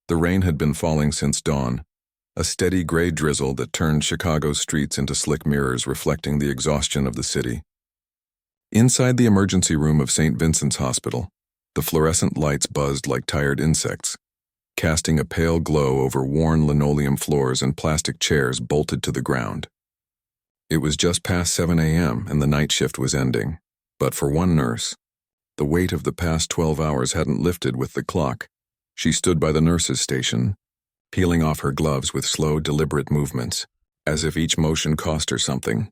The rain had been falling since dawn, a steady gray drizzle that turned Chicago's streets into slick mirrors reflecting the exhaustion of the city. Inside the emergency room of St. Vincent's Hospital, the fluorescent lights buzzed like tired insects, casting a pale glow over worn linoleum floors and plastic chairs bolted to the ground. It was just past 7 a.m. and the night shift was ending, but for one nurse, the weight of the past 12 hours hadn't lifted with the clock. She stood by the nurse's station, peeling off her gloves with slow, deliberate movements, as if each motion cost her something.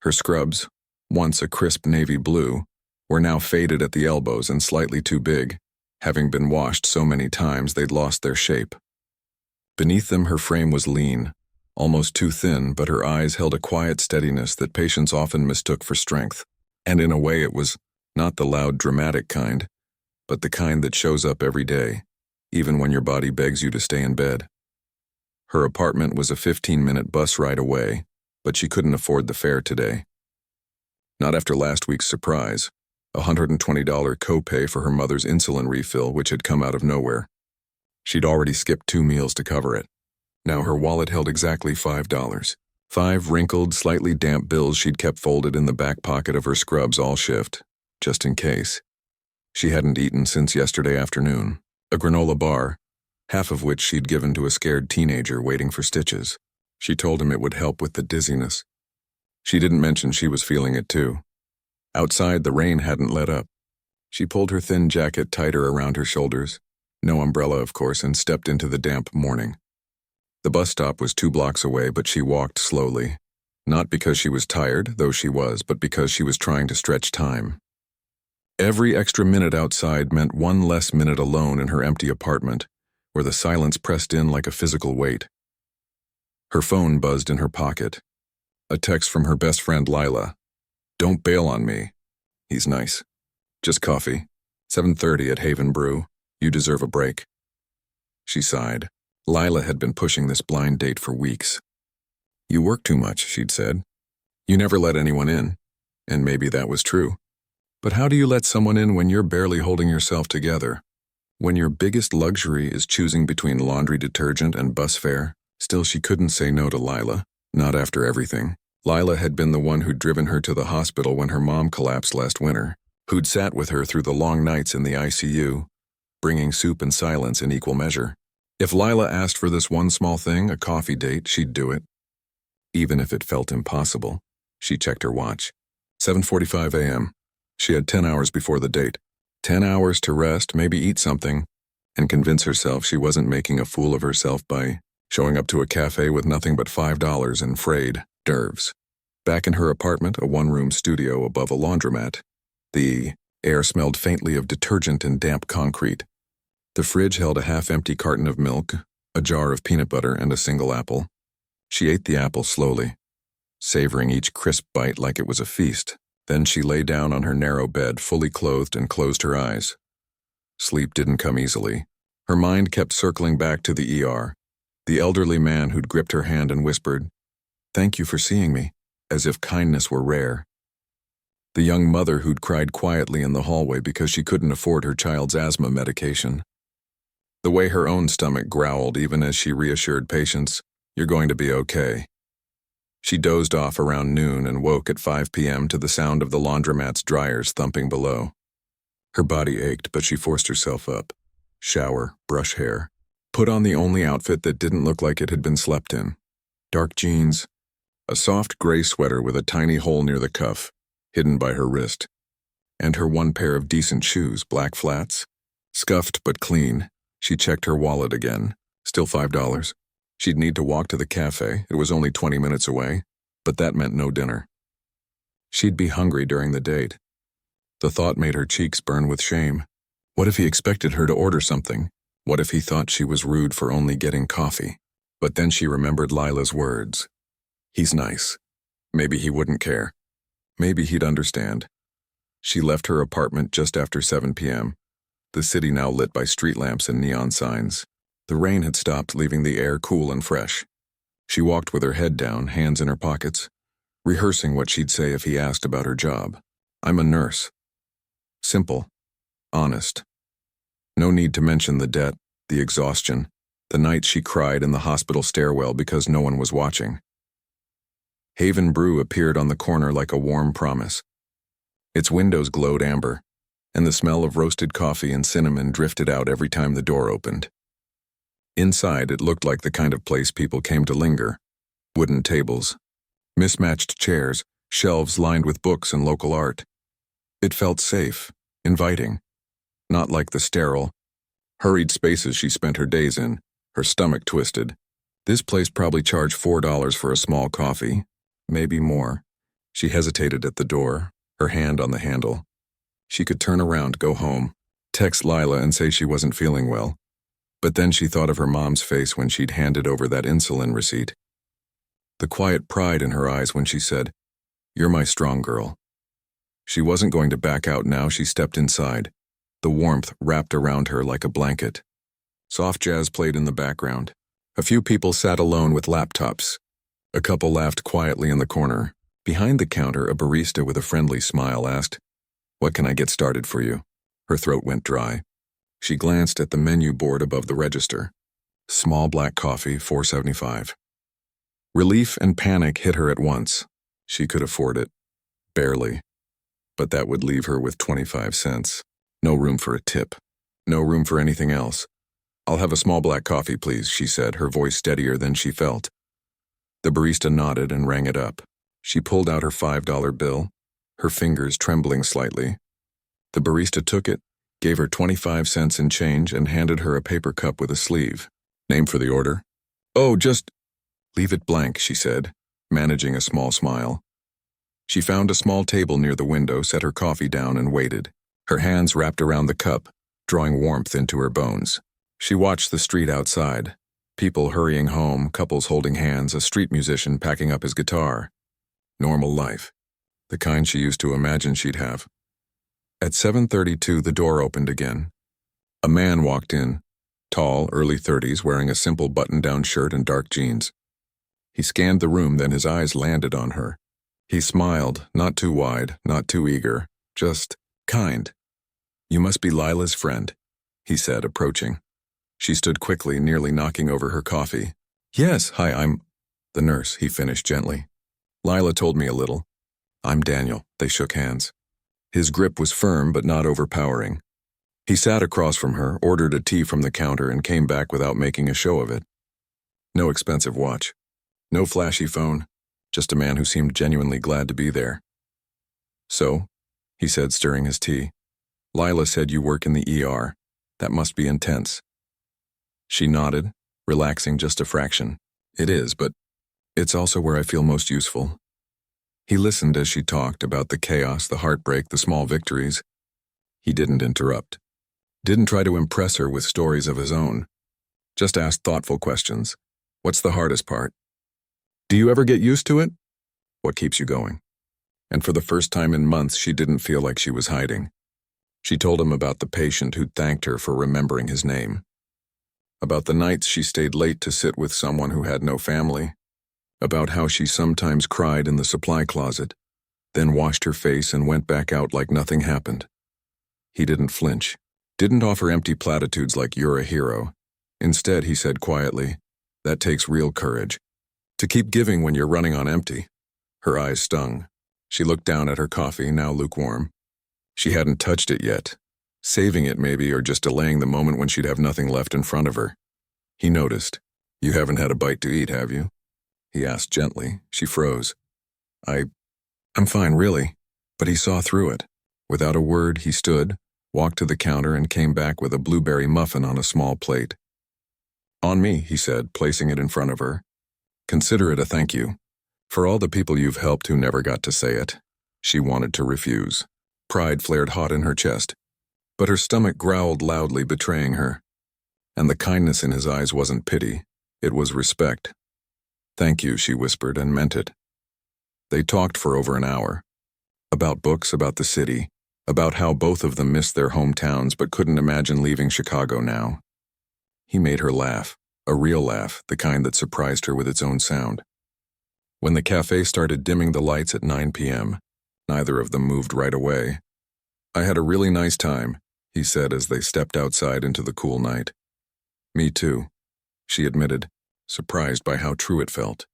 Her scrubs, once a crisp navy blue, were now faded at the elbows and slightly too big, having been washed so many times they'd lost their shape. Beneath them her frame was lean, almost too thin, but her eyes held a quiet steadiness that patients often mistook for strength. And in a way it was not the loud, dramatic kind, but the kind that shows up every day, even when your body begs you to stay in bed. Her apartment was a 15-minute bus ride away, but she couldn't afford the fare today. Not after last week's surprise, a $120 copay for her mother's insulin refill, which had come out of nowhere. She'd already skipped 2 meals to cover it. Now her wallet held exactly $5. 5 wrinkled, slightly damp bills she'd kept folded in the back pocket of her scrubs all shift, just in case. She hadn't eaten since yesterday afternoon. A granola bar, half of which she'd given to a scared teenager waiting for stitches. She told him it would help with the dizziness. She didn't mention she was feeling it too. Outside, the rain hadn't let up. She pulled her thin jacket tighter around her shoulders, no umbrella of course, and stepped into the damp morning. The bus stop was 2 blocks away, but she walked slowly. Not because she was tired, though she was, but because she was trying to stretch time. Every extra minute outside meant one less minute alone in her empty apartment, where the silence pressed in like a physical weight. Her phone buzzed in her pocket. A text from her best friend Lila. "Don't bail on me. He's nice. Just coffee. 7:30 at Haven Brew. You deserve a break." She sighed. Lila had been pushing this blind date for weeks. "You work too much," she'd said. "You never let anyone in." And maybe that was true. But how do you let someone in when you're barely holding yourself together? When your biggest luxury is choosing between laundry detergent and bus fare? Still, she couldn't say no to Lila, not after everything. Lila had been the one who'd driven her to the hospital when her mom collapsed last winter, who'd sat with her through the long nights in the ICU, bringing soup and silence in equal measure. If Lila asked for this one small thing, a coffee date, she'd do it. Even if it felt impossible. She checked her watch. 7:45 a.m. She had 10 hours before the date. 10 hours to rest, maybe eat something, and convince herself she wasn't making a fool of herself by showing up to a cafe with nothing but $5 in frayed nerves. Back in her apartment, a one-room studio above a laundromat, the air smelled faintly of detergent and damp concrete. The fridge held a half-empty carton of milk, a jar of peanut butter, and a single apple. She ate the apple slowly, savoring each crisp bite like it was a feast. Then she lay down on her narrow bed, fully clothed, and closed her eyes. Sleep didn't come easily. Her mind kept circling back to the ER, the elderly man who'd gripped her hand and whispered, "Thank you for seeing me," as if kindness were rare. The young mother who'd cried quietly in the hallway because she couldn't afford her child's asthma medication. The way her own stomach growled even as she reassured patients, "You're going to be okay." She dozed off around noon and woke at 5 p.m. to the sound of the laundromat's dryers thumping below. Her body ached, but she forced herself up. Shower, brush hair. Put on the only outfit that didn't look like it had been slept in. Dark jeans, a soft gray sweater with a tiny hole near the cuff, hidden by her wrist, and her one pair of decent shoes, black flats. Scuffed but clean. She checked her wallet again. Still $5. She'd need to walk to the cafe. It was only 20 minutes away, but that meant no dinner. She'd be hungry during the date. The thought made her cheeks burn with shame. What if he expected her to order something? What if he thought she was rude for only getting coffee? But then she remembered Lila's words. He's nice. Maybe he wouldn't care. Maybe he'd understand. She left her apartment just after 7 p.m., the city now lit by street lamps and neon signs. The rain had stopped, leaving the air cool and fresh. She walked with her head down, hands in her pockets, rehearsing what she'd say if he asked about her job. "I'm a nurse." Simple. Honest. No need to mention the debt, the exhaustion, The night she cried in the hospital stairwell because no one was watching. Haven Brew appeared on the corner like a warm promise. Its windows glowed amber, and the smell of roasted coffee and cinnamon drifted out every time the door opened. Inside, it looked like the kind of place people came to linger. Wooden tables, mismatched chairs, shelves lined with books and local art. It felt safe, inviting, not like the sterile, hurried spaces she spent her days in, her stomach twisted. This place probably charged $4 for a small coffee, maybe more. She hesitated at the door, her hand on the handle. She could turn around, go home, text Lila and say she wasn't feeling well. But then she thought of her mom's face when she'd handed over that insulin receipt. The quiet pride in her eyes when she said, "You're my strong girl." She wasn't going to back out now. She stepped inside, the warmth wrapped around her like a blanket. Soft jazz played in the background. A few people sat alone with laptops. A couple laughed quietly in the corner. Behind the counter, a barista with a friendly smile asked, "What can I get started for you?" Her throat went dry. She glanced at the menu board above the register. Small black coffee, $4.75. Relief and panic hit her at once. She could afford it. Barely. But that would leave her with 25 cents. No room for a tip. No room for anything else. "I'll have a small black coffee, please," she said, her voice steadier than she felt. The barista nodded and rang it up. She pulled out her $5 bill, her fingers trembling slightly. The barista took it, gave her 25 cents in change, and handed her a paper cup with a sleeve. "Name for the order?" "Oh, just..." "Leave it blank," she said, managing a small smile. She found a small table near the window, set her coffee down, and waited, her hands wrapped around the cup, drawing warmth into her bones. She watched the street outside, people hurrying home, couples holding hands, a street musician packing up his guitar. Normal life. The kind she used to imagine she'd have. At 7:32, the door opened again. A man walked in, tall, early 30s, wearing a simple button-down shirt and dark jeans. He scanned the room, then his eyes landed on her. He smiled, not too wide, not too eager, just kind. "You must be Lila's friend," he said, approaching. She stood quickly, nearly knocking over her coffee. "Yes, hi, I'm..." "The nurse," he finished gently. "Lila told me a little." "I'm Daniel." They shook hands. His grip was firm but not overpowering. He sat across from her, ordered a tea from the counter, and came back without making a show of it. No expensive watch. No flashy phone. Just a man who seemed genuinely glad to be there. "So," he said, stirring his tea, "Lila said you work in the ER. That must be intense." She nodded, relaxing just a fraction. "It is, but it's also where I feel most useful." He listened as she talked about the chaos, the heartbreak, the small victories. He didn't interrupt. Didn't try to impress her with stories of his own. Just asked thoughtful questions. "What's the hardest part? Do you ever get used to it? What keeps you going?" And for the first time in months, she didn't feel like she was hiding. She told him about the patient who'd thanked her for remembering his name. About the nights she stayed late to sit with someone who had no family. About how she sometimes cried in the supply closet, then washed her face and went back out like nothing happened. He didn't flinch. Didn't offer empty platitudes like "you're a hero." Instead, he said quietly, "That takes real courage. To keep giving when you're running on empty." Her eyes stung. She looked down at her coffee, now lukewarm. She hadn't touched it yet. Saving it maybe, or just delaying the moment when she'd have nothing left in front of her. He noticed. "You haven't had a bite to eat, have you?" he asked gently. She froze. I'm fine, really." But he saw through it. Without a word, he stood, walked to the counter, and came back with a blueberry muffin on a small plate. "On me," he said, placing it in front of her. "Consider it a thank you. For all the people you've helped who never got to say it." She wanted to refuse. Pride flared hot in her chest. But her stomach growled loudly, betraying her. And the kindness in his eyes wasn't pity. It was respect. "Thank you," she whispered, and meant it. They talked for over an hour. About books, about the city, about how both of them missed their hometowns but couldn't imagine leaving Chicago now. He made her laugh, a real laugh, the kind that surprised her with its own sound. When the cafe started dimming the lights at 9 p.m., neither of them moved right away. "I had a really nice time," he said as they stepped outside into the cool night. "Me too." she admitted, surprised by how true it felt.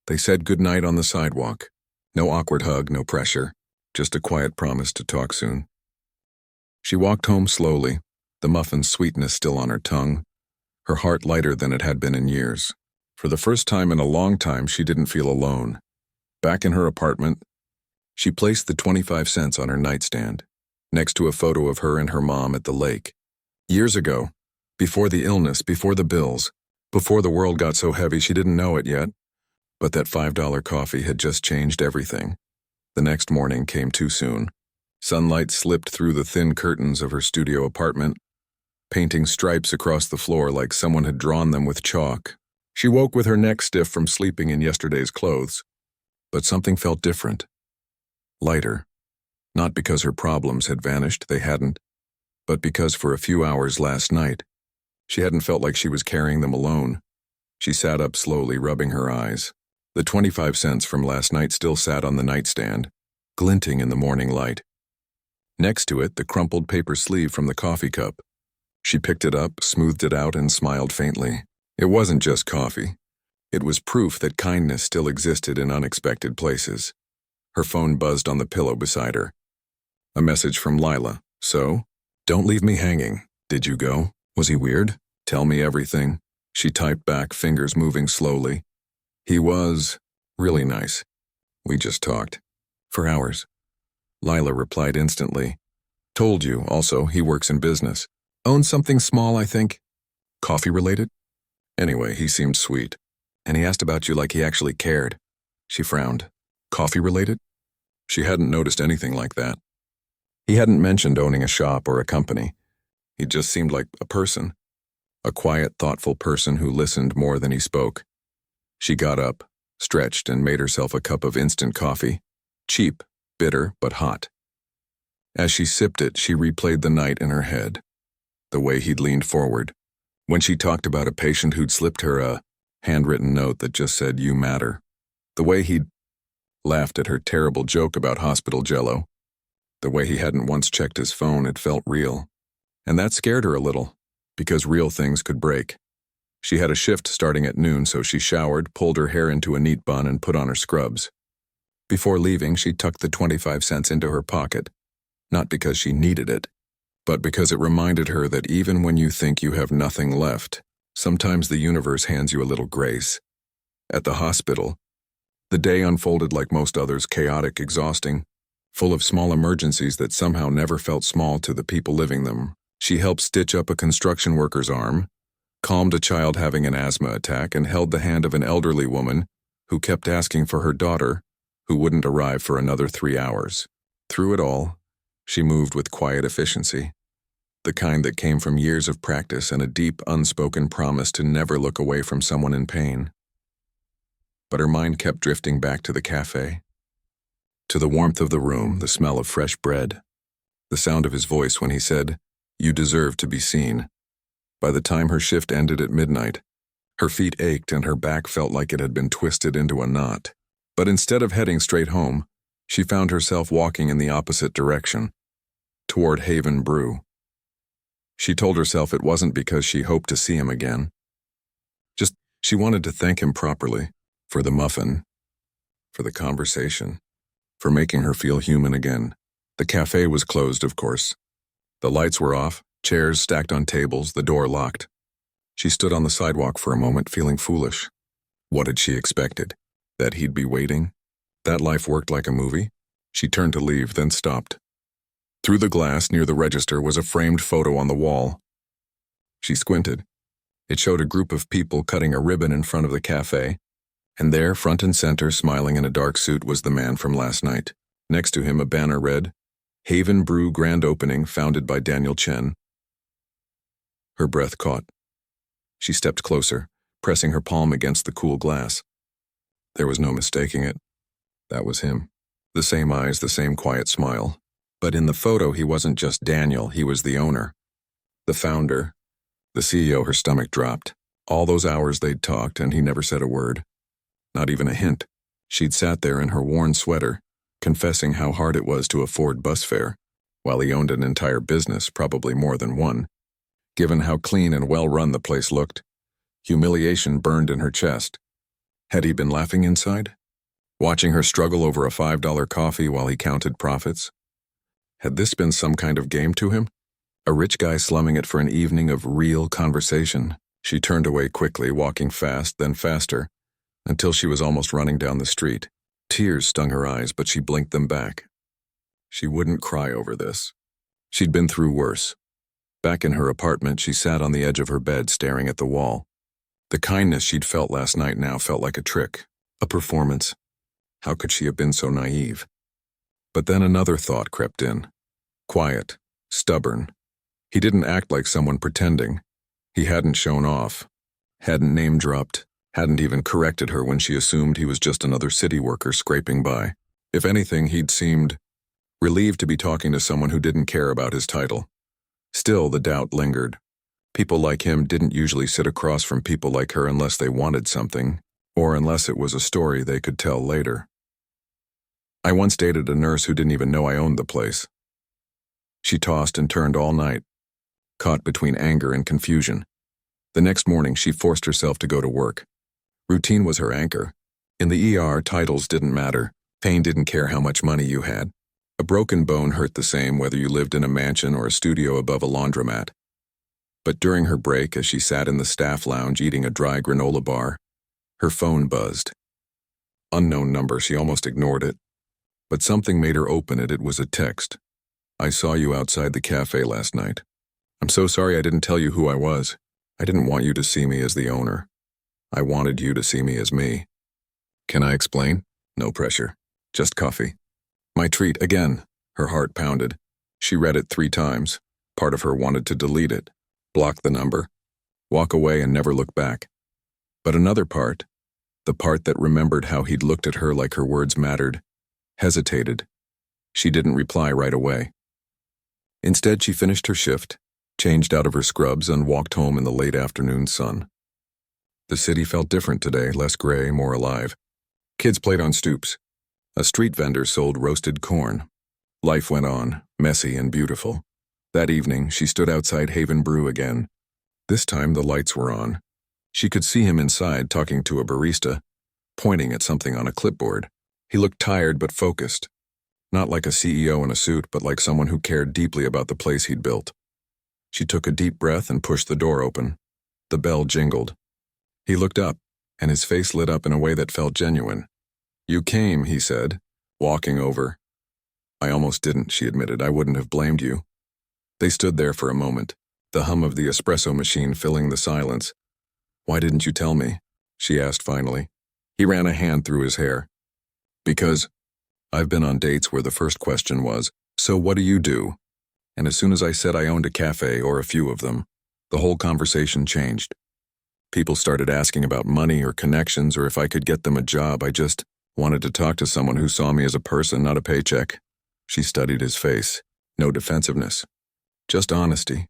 They said goodnight on the sidewalk. No awkward hug, no pressure, just a quiet promise to talk soon. She walked home slowly, the muffin's sweetness still on her tongue, her heart lighter than it had been in years. For the first time in a long time, she didn't feel alone. Back in her apartment, she placed the 25 cents on her nightstand, next to a photo of her and her mom at the lake. Years ago, before the illness, before the bills, before the world got so heavy she didn't know it yet, but that $5 coffee had just changed everything. The next morning came too soon. Sunlight slipped through the thin curtains of her studio apartment, painting stripes across the floor like someone had drawn them with chalk. She woke with her neck stiff from sleeping in yesterday's clothes, but something felt different. Lighter. Not because her problems had vanished, they hadn't, but because for a few hours last night, she hadn't felt like she was carrying them alone. She sat up slowly, rubbing her eyes. The 25 cents from last night still sat on the nightstand, glinting in the morning light. Next to it, the crumpled paper sleeve from the coffee cup. She picked it up, smoothed it out, and smiled faintly. It wasn't just coffee. It was proof that kindness still existed in unexpected places. Her phone buzzed on the pillow beside her. A message from Lila. So, don't leave me hanging. Did you go? Was he weird? Tell me everything. She typed back, fingers moving slowly. He was really nice. We just talked. For hours. Lila replied instantly. Told you, also, he works in business. Owns something small, I think. Coffee related? Anyway, he seemed sweet. And he asked about you like he actually cared. She frowned. Coffee related? She hadn't noticed anything like that. He hadn't mentioned owning a shop or a company. He just seemed like a person. A quiet, thoughtful person who listened more than he spoke. She got up, stretched, and made herself a cup of instant coffee. Cheap, bitter, but hot. As she sipped it, she replayed the night in her head. The way he'd leaned forward. When she talked about a patient who'd slipped her a handwritten note that just said, "You matter." The way he'd laughed at her terrible joke about hospital jello. The way he hadn't once checked his phone, it felt real. And that scared her a little, because real things could break. She had a shift starting at noon, so she showered, pulled her hair into a neat bun, and put on her scrubs. Before leaving, she tucked the 25 cents into her pocket, not because she needed it, but because it reminded her that even when you think you have nothing left, sometimes the universe hands you a little grace. At the hospital, the day unfolded like most others, chaotic, exhausting, full of small emergencies that somehow never felt small to the people living them. She helped stitch up a construction worker's arm, calmed a child having an asthma attack, and held the hand of an elderly woman who kept asking for her daughter, who wouldn't arrive for another 3 hours. Through it all, she moved with quiet efficiency, the kind that came from years of practice and a deep, unspoken promise to never look away from someone in pain. But her mind kept drifting back to the cafe, to the warmth of the room, the smell of fresh bread, the sound of his voice when he said, "You deserve to be seen." By the time her shift ended at midnight, her feet ached and her back felt like it had been twisted into a knot. But instead of heading straight home, she found herself walking in the opposite direction, toward Haven Brew. She told herself it wasn't because she hoped to see him again. Just, she wanted to thank him properly, for the muffin, for the conversation, for making her feel human again. The cafe was closed, of course. The lights were off, chairs stacked on tables, the door locked. She stood on the sidewalk for a moment, feeling foolish. What had she expected? That he'd be waiting? That life worked like a movie? She turned to leave, then stopped. Through the glass near the register was a framed photo on the wall. She squinted. It showed a group of people cutting a ribbon in front of the cafe, and there, front and center, smiling in a dark suit, was the man from last night. Next to him, a banner read, "Haven Brew Grand Opening, founded by Daniel Chen." Her breath caught. She stepped closer, pressing her palm against the cool glass. There was no mistaking it. That was him. The same eyes, the same quiet smile. But in the photo, he wasn't just Daniel, he was the owner. The founder. The CEO. Her stomach dropped. All those hours they'd talked, and he never said a word. Not even a hint. She'd sat there in her worn sweater, confessing how hard it was to afford bus fare, while he owned an entire business, probably more than one. Given how clean and well-run the place looked, Humiliation burned in her chest. Had he been laughing inside? Watching her struggle over a $5 coffee while he counted profits? Had this been some kind of game to him? A rich guy slumming it for an evening of real conversation? She turned away quickly, walking fast, then faster, until she was almost running down the street. Tears stung her eyes, but she blinked them back. She wouldn't cry over this. She'd been through worse. Back in her apartment, she sat on the edge of her bed, staring at the wall. The kindness she'd felt last night now felt like a trick, a performance. How could she have been so naive? But then another thought crept in. Quiet, stubborn. He didn't act like someone pretending. He hadn't shown off, hadn't name-dropped, hadn't even corrected her when she assumed he was just another city worker scraping by. If anything, he'd seemed relieved to be talking to someone who didn't care about his title. Still, the doubt lingered. People like him didn't usually sit across from people like her unless they wanted something, or unless it was a story they could tell later. I once dated a nurse who didn't even know I owned the place. She tossed and turned all night, caught between anger and confusion. The next morning, she forced herself to go to work. Routine was her anchor. In the ER, titles didn't matter. Pain didn't care how much money you had. A broken bone hurt the same whether you lived in a mansion or a studio above a laundromat. But during her break, as she sat in the staff lounge eating a dry granola bar, her phone buzzed. Unknown number, she almost ignored it. But something made her open it. It was a text. I saw you outside the cafe last night. I'm so sorry I didn't tell you who I was. I didn't want you to see me as the owner. I wanted you to see me as me. Can I explain? No pressure. Just coffee. My treat again. Her heart pounded. She read it 3 times. Part of her wanted to delete it, block the number, walk away and never look back. But another part, the part that remembered how he'd looked at her like her words mattered, hesitated. She didn't reply right away. Instead, she finished her shift, changed out of her scrubs, and walked home in the late afternoon sun. The city felt different today, less gray, more alive. Kids played on stoops. A street vendor sold roasted corn. Life went on, messy and beautiful. That evening, she stood outside Haven Brew again. This time, the lights were on. She could see him inside talking to a barista, pointing at something on a clipboard. He looked tired but focused. Not like a CEO in a suit, but like someone who cared deeply about the place he'd built. She took a deep breath and pushed the door open. The bell jingled. He looked up, and his face lit up in a way that felt genuine. You came, he said, walking over. I almost didn't, she admitted. I wouldn't have blamed you. They stood there for a moment, the hum of the espresso machine filling the silence. Why didn't you tell me? She asked finally. He ran a hand through his hair. Because I've been on dates where the first question was, so what do you do? And as soon as I said I owned a cafe, or a few of them, the whole conversation changed. People started asking about money or connections or if I could get them a job. I just wanted to talk to someone who saw me as a person, not a paycheck. She studied his face. No defensiveness. Just honesty.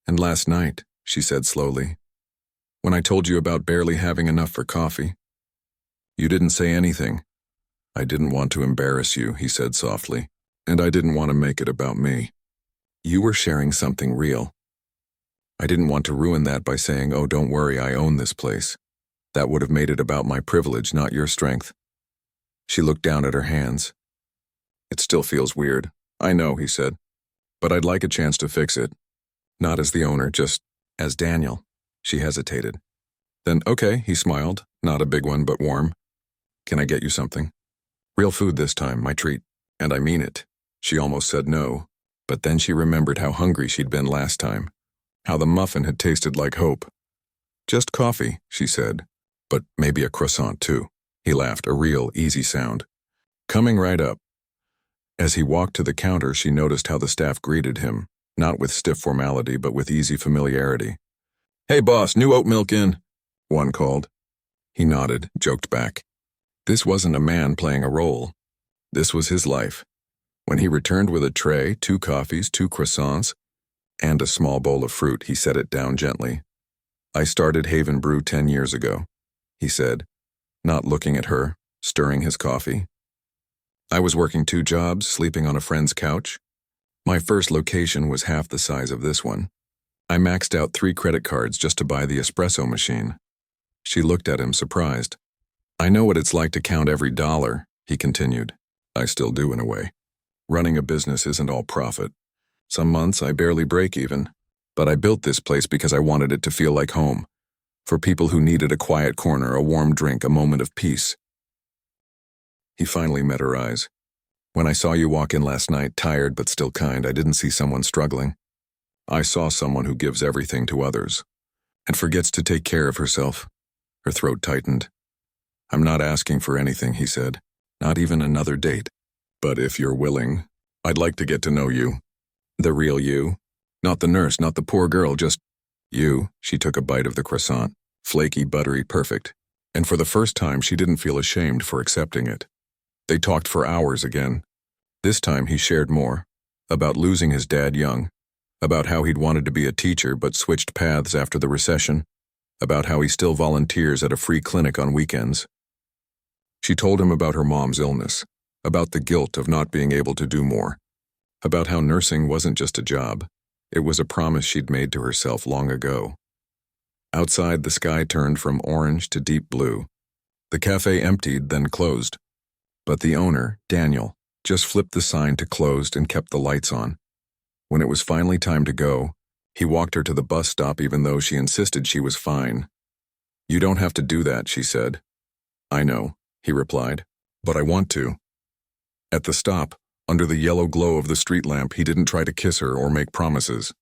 And last night, she said slowly, when I told you about barely having enough for coffee, you didn't say anything. I didn't want to embarrass you, he said softly, and I didn't want to make it about me. You were sharing something real. I didn't want to ruin that by saying, oh, don't worry, I own this place. That would have made it about my privilege, not your strength. She looked down at her hands. It still feels weird. I know, he said, but I'd like a chance to fix it. Not as the owner, just as Daniel. She hesitated. Then, okay, he smiled, not a big one, but warm. Can I get you something? Real food this time, my treat. And I mean it. She almost said no, but then she remembered how hungry she'd been last time, how the muffin had tasted like hope. Just coffee, she said, but maybe a croissant too. He laughed, a real, easy sound. Coming right up. As he walked to the counter, she noticed how the staff greeted him, not with stiff formality, but with easy familiarity. Hey boss, new oat milk in, one called. He nodded, joked back. This wasn't a man playing a role. This was his life. When he returned with a tray, 2 coffees, 2 croissants, and a small bowl of fruit, he set it down gently. I started Haven Brew 10 years ago, he said, not looking at her, stirring his coffee. I was working 2 jobs, sleeping on a friend's couch. My first location was half the size of this one. I maxed out 3 credit cards just to buy the espresso machine. She looked at him, surprised. I know what it's like to count every dollar, he continued. I still do in a way. Running a business isn't all profit. Some months I barely break even, but I built this place because I wanted it to feel like home, for people who needed a quiet corner, a warm drink, a moment of peace. He finally met her eyes. When I saw you walk in last night, tired but still kind, I didn't see someone struggling. I saw someone who gives everything to others and forgets to take care of herself. Her throat tightened. I'm not asking for anything, he said, not even another date. But if you're willing, I'd like to get to know you. The real you. Not the nurse, not the poor girl, just you. She took a bite of the croissant, flaky, buttery, perfect. And for the first time, she didn't feel ashamed for accepting it. They talked for hours again. This time he shared more. About losing his dad young. About how he'd wanted to be a teacher but switched paths after the recession. About how he still volunteers at a free clinic on weekends. She told him about her mom's illness. About the guilt of not being able to do more. About how nursing wasn't just a job. It was a promise she'd made to herself long ago. Outside, the sky turned from orange to deep blue. The cafe emptied, then closed. But the owner, Daniel, just flipped the sign to closed and kept the lights on. When it was finally time to go, he walked her to the bus stop even though she insisted she was fine. You don't have to do that, she said. I know, he replied, but I want to. At the stop, under the yellow glow of the street lamp, he didn't try to kiss her or make promises.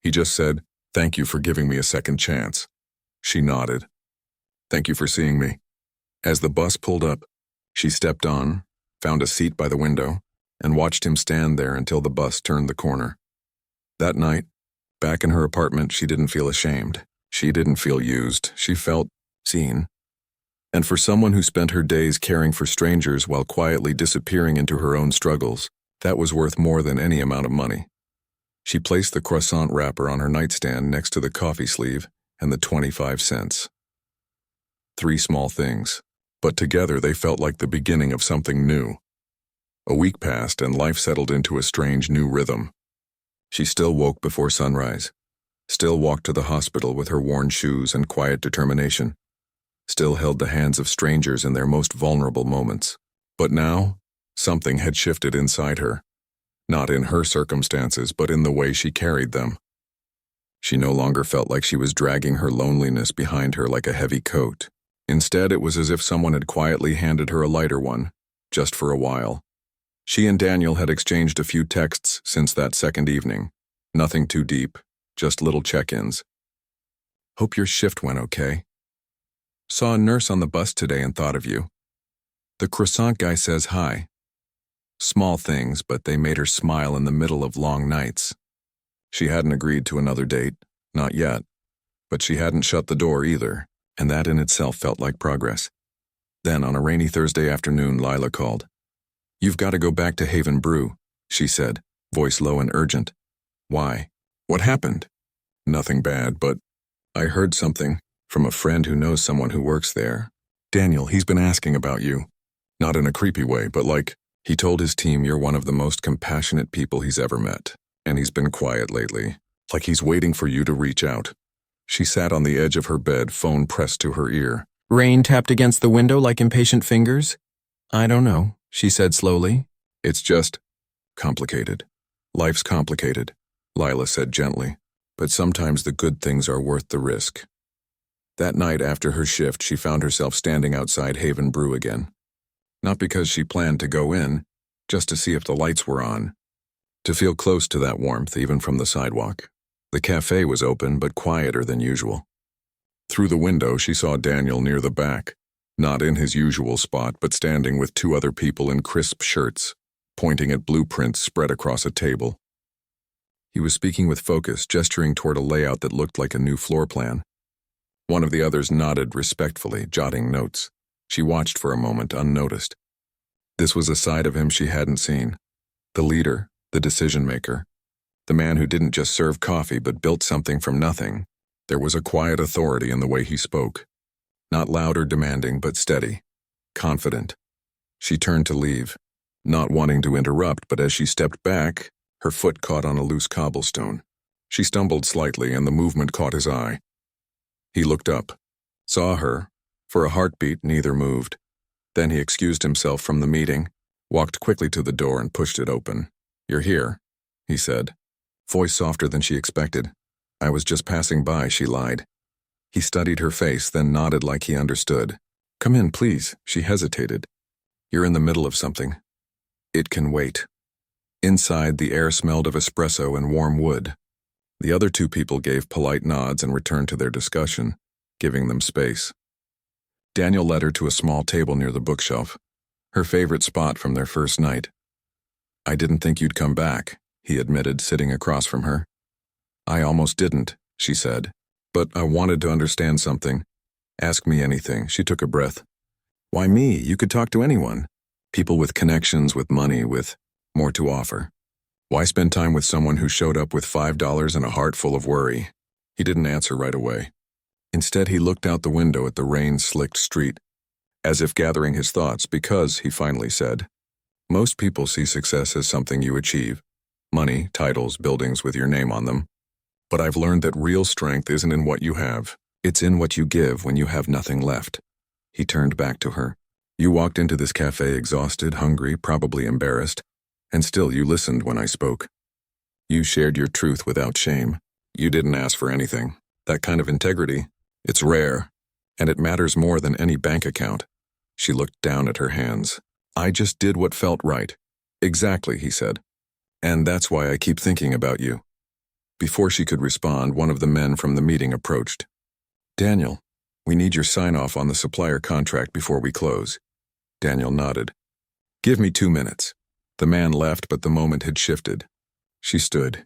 He just said, thank you for giving me a second chance. She nodded. Thank you for seeing me. As the bus pulled up, she stepped on, found a seat by the window, and watched him stand there until the bus turned the corner. That night, back in her apartment, she didn't feel ashamed. She didn't feel used. She felt seen. And for someone who spent her days caring for strangers while quietly disappearing into her own struggles, that was worth more than any amount of money. She placed the croissant wrapper on her nightstand next to the coffee sleeve and the 25 cents. 3 small things, but together they felt like the beginning of something new. A week passed and life settled into a strange new rhythm. She still woke before sunrise, still walked to the hospital with her worn shoes and quiet determination, still held the hands of strangers in their most vulnerable moments. But now, something had shifted inside her. Not in her circumstances, but in the way she carried them. She no longer felt like she was dragging her loneliness behind her like a heavy coat. Instead, it was as if someone had quietly handed her a lighter one, just for a while. She and Daniel had exchanged a few texts since that second evening. Nothing too deep, just little check-ins. Hope your shift went okay. Saw a nurse on the bus today and thought of you. The croissant guy says hi. Small things, but they made her smile in the middle of long nights. She hadn't agreed to another date, not yet, but she hadn't shut the door either, and that in itself felt like progress. Then, on a rainy Thursday afternoon, Lila called. You've got to go back to Haven Brew, she said, voice low and urgent. Why? What happened? Nothing bad, but I heard something from a friend who knows someone who works there. Daniel, he's been asking about you. Not in a creepy way, but like, he told his team you're one of the most compassionate people he's ever met, and he's been quiet lately, like he's waiting for you to reach out. She sat on the edge of her bed, phone pressed to her ear. Rain tapped against the window like impatient fingers? I don't know, she said slowly. It's just complicated. Life's complicated, Lila said gently, but sometimes the good things are worth the risk. That night after her shift, she found herself standing outside Haven Brew again. Not because she planned to go in, just to see if the lights were on. To feel close to that warmth, even from the sidewalk. The cafe was open, but quieter than usual. Through the window, she saw Daniel near the back, not in his usual spot, but standing with 2 other people in crisp shirts, pointing at blueprints spread across a table. He was speaking with focus, gesturing toward a layout that looked like a new floor plan. One of the others nodded respectfully, jotting notes. She watched for a moment, unnoticed. This was a side of him she hadn't seen. The leader, the decision-maker. The man who didn't just serve coffee but built something from nothing. There was a quiet authority in the way he spoke. Not loud or demanding, but steady. Confident. She turned to leave, not wanting to interrupt, but as she stepped back, her foot caught on a loose cobblestone. She stumbled slightly and the movement caught his eye. He looked up, saw her. For a heartbeat, neither moved. Then he excused himself from the meeting, walked quickly to the door and pushed it open. "You're here," he said, voice softer than she expected. "I was just passing by," she lied. He studied her face, then nodded like he understood. "Come in, please," she hesitated. "You're in the middle of something. It can wait." Inside, the air smelled of espresso and warm wood. The other two people gave polite nods and returned to their discussion, giving them space. Daniel led her to a small table near the bookshelf, her favorite spot from their first night. "I didn't think you'd come back," he admitted, sitting across from her. "I almost didn't," she said, "but I wanted to understand something. Ask me anything." She took a breath. "Why me? You could talk to anyone. People with connections, with money, with more to offer. Why spend time with someone who showed up with $5 and a heart full of worry?" He didn't answer right away. Instead, he looked out the window at the rain-slicked street, as if gathering his thoughts, because, he finally said, "Most people see success as something you achieve. Money, titles, buildings with your name on them. But I've learned that real strength isn't in what you have. It's in what you give when you have nothing left." He turned back to her. "You walked into this cafe exhausted, hungry, probably embarrassed, and still you listened when I spoke. You shared your truth without shame. You didn't ask for anything. That kind of integrity, it's rare, and it matters more than any bank account." She looked down at her hands. "I just did what felt right." "Exactly," he said. "And that's why I keep thinking about you." Before she could respond, one of the men from the meeting approached. "Daniel, we need your sign-off on the supplier contract before we close." Daniel nodded. "Give me 2 minutes." The man left, but the moment had shifted. She stood.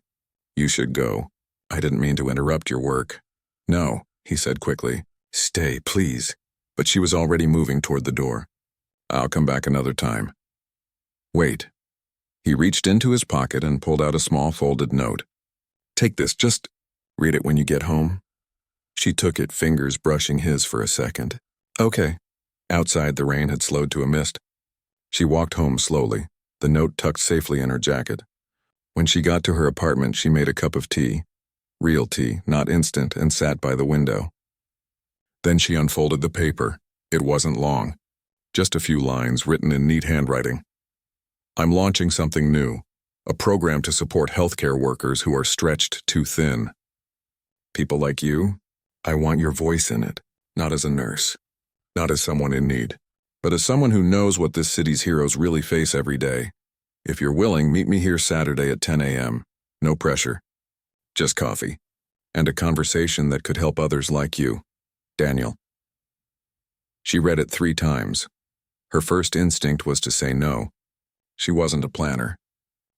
"You should go. I didn't mean to interrupt your work." "No," he said quickly. "Stay, please." But she was already moving toward the door. "I'll come back another time." "Wait." He reached into his pocket and pulled out a small folded note. "Take this, just read it when you get home." She took it, fingers brushing his for a second. "Okay." Outside, the rain had slowed to a mist. She walked home slowly, the note tucked safely in her jacket. When she got to her apartment, she made a cup of tea. Real tea, not instant, and sat by the window. Then she unfolded the paper. It wasn't long. Just a few lines written in neat handwriting. "I'm launching something new, a program to support healthcare workers who are stretched too thin. People like you, I want your voice in it, not as a nurse, not as someone in need, but as someone who knows what this city's heroes really face every day. If you're willing, meet me here Saturday at 10 a.m. No pressure. Just coffee. And a conversation that could help others like you. Daniel." She read it 3 times. Her first instinct was to say no. She wasn't a planner.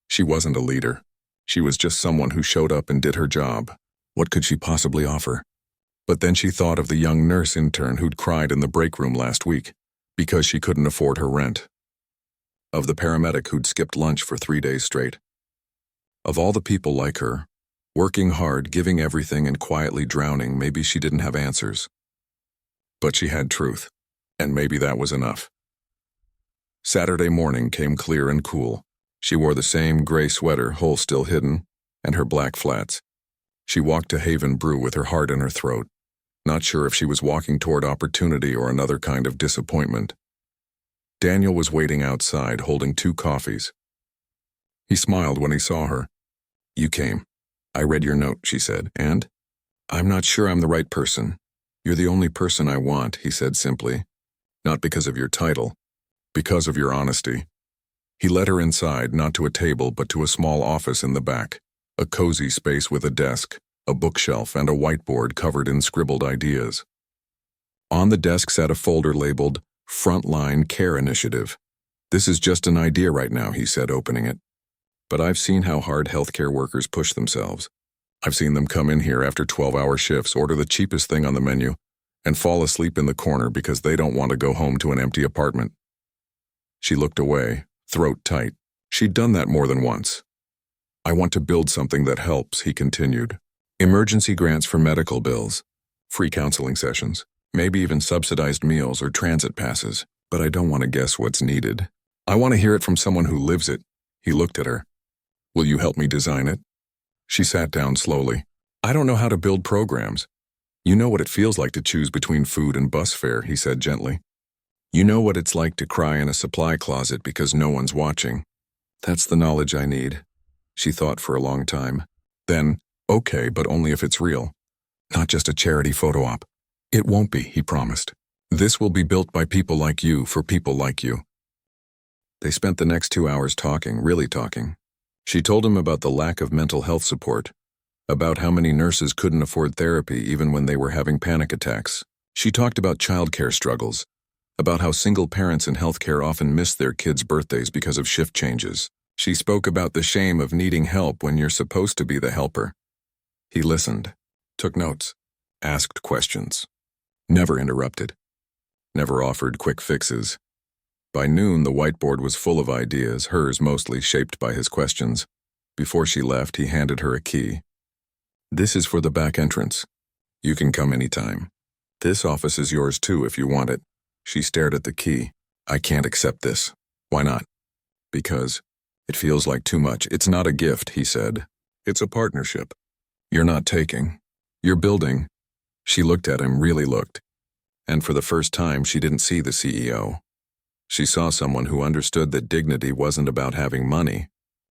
She wasn't a leader. She was just someone who showed up and did her job. What could she possibly offer? But then she thought of the young nurse intern who'd cried in the break room last week because she couldn't afford her rent. Of the paramedic who'd skipped lunch for 3 days straight. Of all the people like her, working hard, giving everything, and quietly drowning, maybe she didn't have answers. But she had truth, and maybe that was enough. Saturday morning came clear and cool. She wore the same gray sweater, hole still hidden, and her black flats. She walked to Haven Brew with her heart in her throat, not sure if she was walking toward opportunity or another kind of disappointment. Daniel was waiting outside, holding 2 coffees. He smiled when he saw her. "You came. I read your note," she said, "and I'm not sure I'm the right person. You're the only person I want," he said simply. "Not because of your title, because of your honesty." He led her inside, not to a table, but to a small office in the back, a cozy space with a desk, a bookshelf, and a whiteboard covered in scribbled ideas. On the desk sat a folder labeled Frontline Care Initiative. "This is just an idea right now," he said, opening it. "But I've seen how hard healthcare workers push themselves. I've seen them come in here after 12-hour shifts, order the cheapest thing on the menu, and fall asleep in the corner because they don't want to go home to an empty apartment." She looked away, throat tight. She'd done that more than once. "I want to build something that helps," he continued. "Emergency grants for medical bills, free counseling sessions, maybe even subsidized meals or transit passes, but I don't want to guess what's needed. I want to hear it from someone who lives it." He looked at her. "Will you help me design it?" She sat down slowly. I don't know how to build programs. You know what it feels like to choose between food and bus fare, he said gently. You know what it's like to cry in a supply closet because no one's watching. That's the knowledge I need. She thought for a long time. Then, okay, but only if it's real. Not just a charity photo op. It won't be, he promised. This will be built by people like you for people like you. They spent the next 2 hours talking, really talking. She told him about the lack of mental health support, about how many nurses couldn't afford therapy even when they were having panic attacks. She talked about childcare struggles, about how single parents in healthcare often miss their kids' birthdays because of shift changes. She spoke about the shame of needing help when you're supposed to be the helper. He listened, took notes, asked questions, never interrupted, never offered quick fixes. By noon, the whiteboard was full of ideas, hers mostly shaped by his questions. Before she left, he handed her a key. This is for the back entrance. You can come anytime. This office is yours too if you want it. She stared at the key. I can't accept this. Why not? Because it feels like too much. It's not a gift, he said. It's a partnership. You're not taking. You're building. She looked at him, really looked. And for the first time, she didn't see the CEO. She saw someone who understood that dignity wasn't about having money,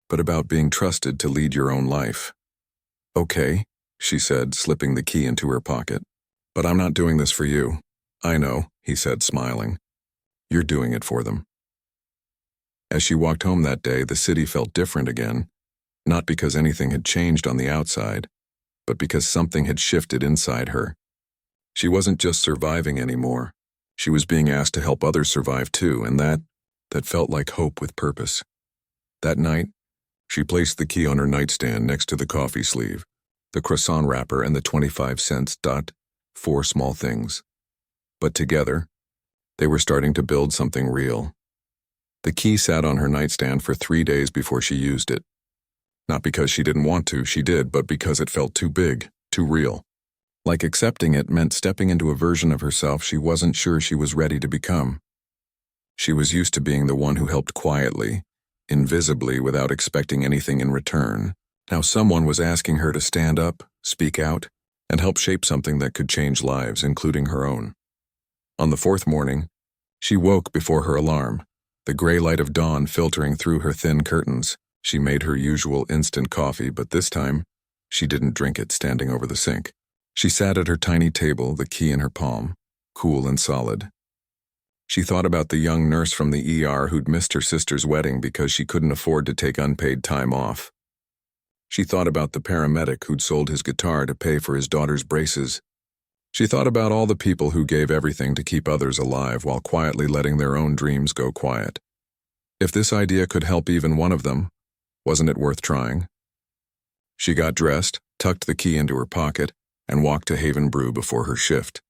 but about being trusted to lead your own life. Okay, she said, slipping the key into her pocket. But I'm not doing this for you. I know, he said, smiling. You're doing it for them. As she walked home that day, the city felt different again, not because anything had changed on the outside, but because something had shifted inside her. She wasn't just surviving anymore. She was being asked to help others survive too, and that felt like hope with purpose. That night, she placed the key on her nightstand next to the coffee sleeve, the croissant wrapper, and the 25 cents. 4 small things. But together, they were starting to build something real. The key sat on her nightstand for 3 days before she used it. Not because she didn't want to, she did, but because it felt too big, too real. Like accepting it meant stepping into a version of herself she wasn't sure she was ready to become. She was used to being the one who helped quietly, invisibly, without expecting anything in return. Now someone was asking her to stand up, speak out, and help shape something that could change lives, including her own. On the 4th morning, she woke before her alarm, the gray light of dawn filtering through her thin curtains. She made her usual instant coffee, but this time, she didn't drink it standing over the sink. She sat at her tiny table, the key in her palm, cool and solid. She thought about the young nurse from the ER who'd missed her sister's wedding because she couldn't afford to take unpaid time off. She thought about the paramedic who'd sold his guitar to pay for his daughter's braces. She thought about all the people who gave everything to keep others alive while quietly letting their own dreams go quiet. If this idea could help even one of them, wasn't it worth trying? She got dressed, tucked the key into her pocket, and walked to Haven Brew before her shift.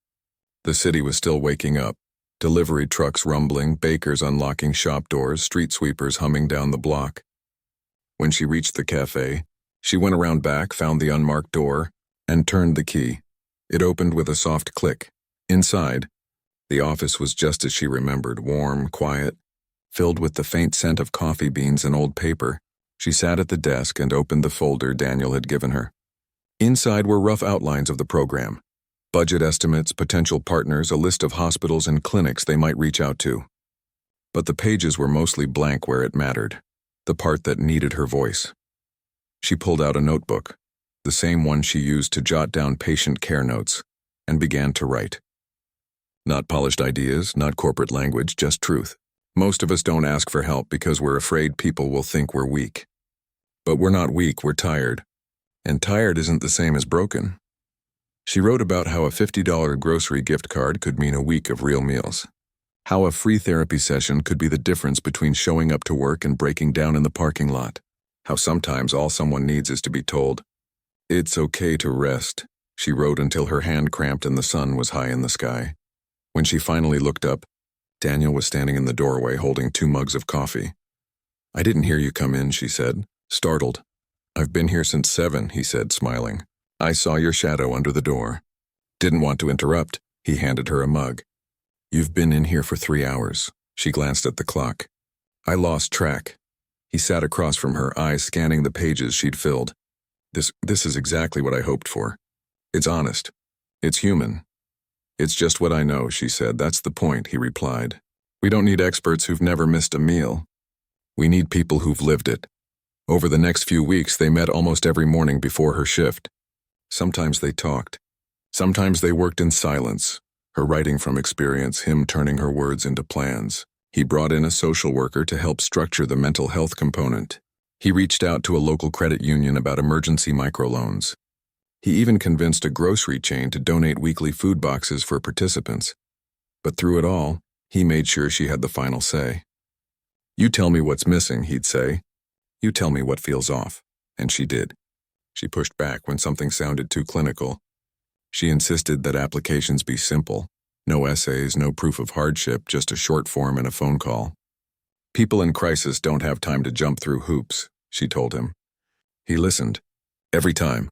The city was still waking up, delivery trucks rumbling, bakers unlocking shop doors, street sweepers humming down the block. When she reached the cafe, she went around back, found the unmarked door, and turned the key. It opened with a soft click. Inside, the office was just as she remembered, warm, quiet, filled with the faint scent of coffee beans and old paper. She sat at the desk and opened the folder Daniel had given her. Inside were rough outlines of the program, budget estimates, potential partners, a list of hospitals and clinics they might reach out to. But the pages were mostly blank where it mattered, the part that needed her voice. She pulled out a notebook, the same one she used to jot down patient care notes, and began to write. Not polished ideas, not corporate language, just truth. Most of us don't ask for help because we're afraid people will think we're weak. But we're not weak, we're tired. And tired isn't the same as broken. She wrote about how a $50 grocery gift card could mean a week of real meals. How a free therapy session could be the difference between showing up to work and breaking down in the parking lot. How sometimes all someone needs is to be told, "It's okay to rest," she wrote until her hand cramped and the sun was high in the sky. When she finally looked up, Daniel was standing in the doorway holding 2 mugs of coffee. "I didn't hear you come in," she said, startled. "I've been here since 7, he said, smiling. "I saw your shadow under the door." Didn't want to interrupt, he handed her a mug. "You've been in here for 3 hours. She glanced at the clock. "I lost track." He sat across from her, eyes scanning the pages she'd filled. This is exactly what I hoped for. It's honest. It's human. It's just what I know, she said. That's the point, he replied. We don't need experts who've never missed a meal. We need people who've lived it. Over the next few weeks, they met almost every morning before her shift. Sometimes they talked. Sometimes they worked in silence, her writing from experience, him turning her words into plans. He brought in a social worker to help structure the mental health component. He reached out to a local credit union about emergency microloans. He even convinced a grocery chain to donate weekly food boxes for participants. But through it all, he made sure she had the final say. You tell me what's missing, he'd say. You tell me what feels off. And she did. She pushed back when something sounded too clinical. She insisted that applications be simple. No essays, no proof of hardship, just a short form and a phone call. People in crisis don't have time to jump through hoops, she told him. He listened. Every time.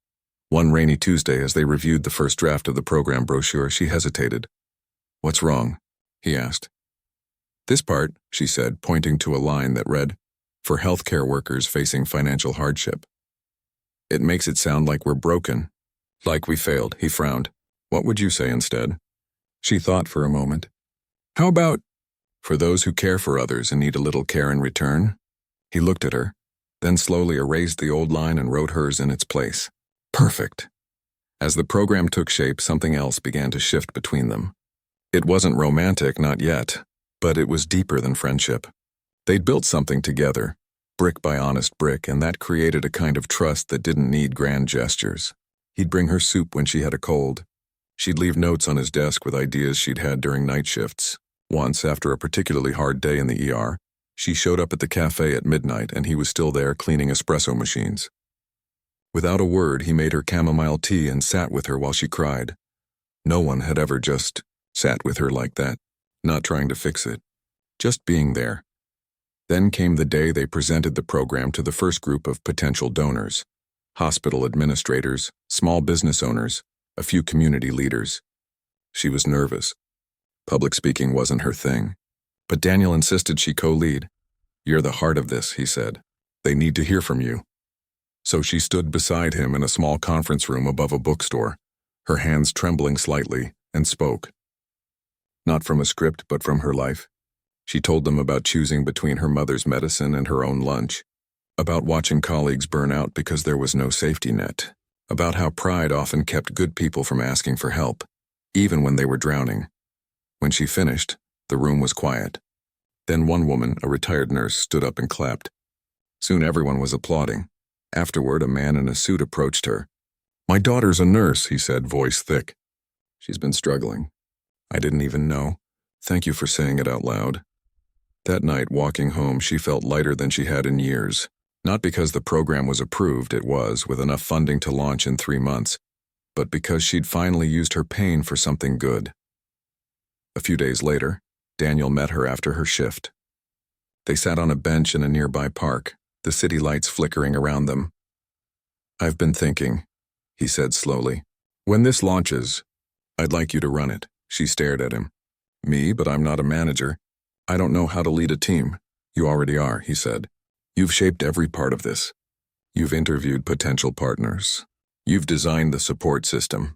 One rainy Tuesday, as they reviewed the first draft of the program brochure, she hesitated. What's wrong? He asked. This part, she said, pointing to a line that read, for healthcare workers facing financial hardship. It makes it sound like we're broken. Like we failed, he frowned. What would you say instead? She thought for a moment. How about, for those who care for others and need a little care in return? He looked at her, then slowly erased the old line and wrote hers in its place. Perfect. As the program took shape, something else began to shift between them. It wasn't romantic, not yet, but it was deeper than friendship. They'd built something together, brick by honest brick, and that created a kind of trust that didn't need grand gestures. He'd bring her soup when she had a cold. She'd leave notes on his desk with ideas she'd had during night shifts. Once, after a particularly hard day in the ER, she showed up at the cafe at midnight and he was still there cleaning espresso machines. Without a word, he made her chamomile tea and sat with her while she cried. No one had ever just sat with her like that, not trying to fix it, just being there. Then came the day they presented the program to the first group of potential donors, hospital administrators, small business owners, a few community leaders. She was nervous. Public speaking wasn't her thing. But Daniel insisted she co-lead. You're the heart of this, he said. They need to hear from you. So she stood beside him in a small conference room above a bookstore, her hands trembling slightly, and spoke. Not from a script, but from her life. She told them about choosing between her mother's medicine and her own lunch, about watching colleagues burn out because there was no safety net, about how pride often kept good people from asking for help, even when they were drowning. When she finished, the room was quiet. Then one woman, a retired nurse, stood up and clapped. Soon everyone was applauding. Afterward, a man in a suit approached her. My daughter's a nurse, he said, voice thick. She's been struggling. I didn't even know. Thank you for saying it out loud. That night, walking home, she felt lighter than she had in years. Not because the program was approved, it was, with enough funding to launch in 3 months, but because she'd finally used her pain for something good. A few days later, Daniel met her after her shift. They sat on a bench in a nearby park, the city lights flickering around them. I've been thinking, he said slowly. When this launches, I'd like you to run it. She stared at him. Me, but I'm not a manager. I don't know how to lead a team. You already are, he said. You've shaped every part of this. You've interviewed potential partners. You've designed the support system.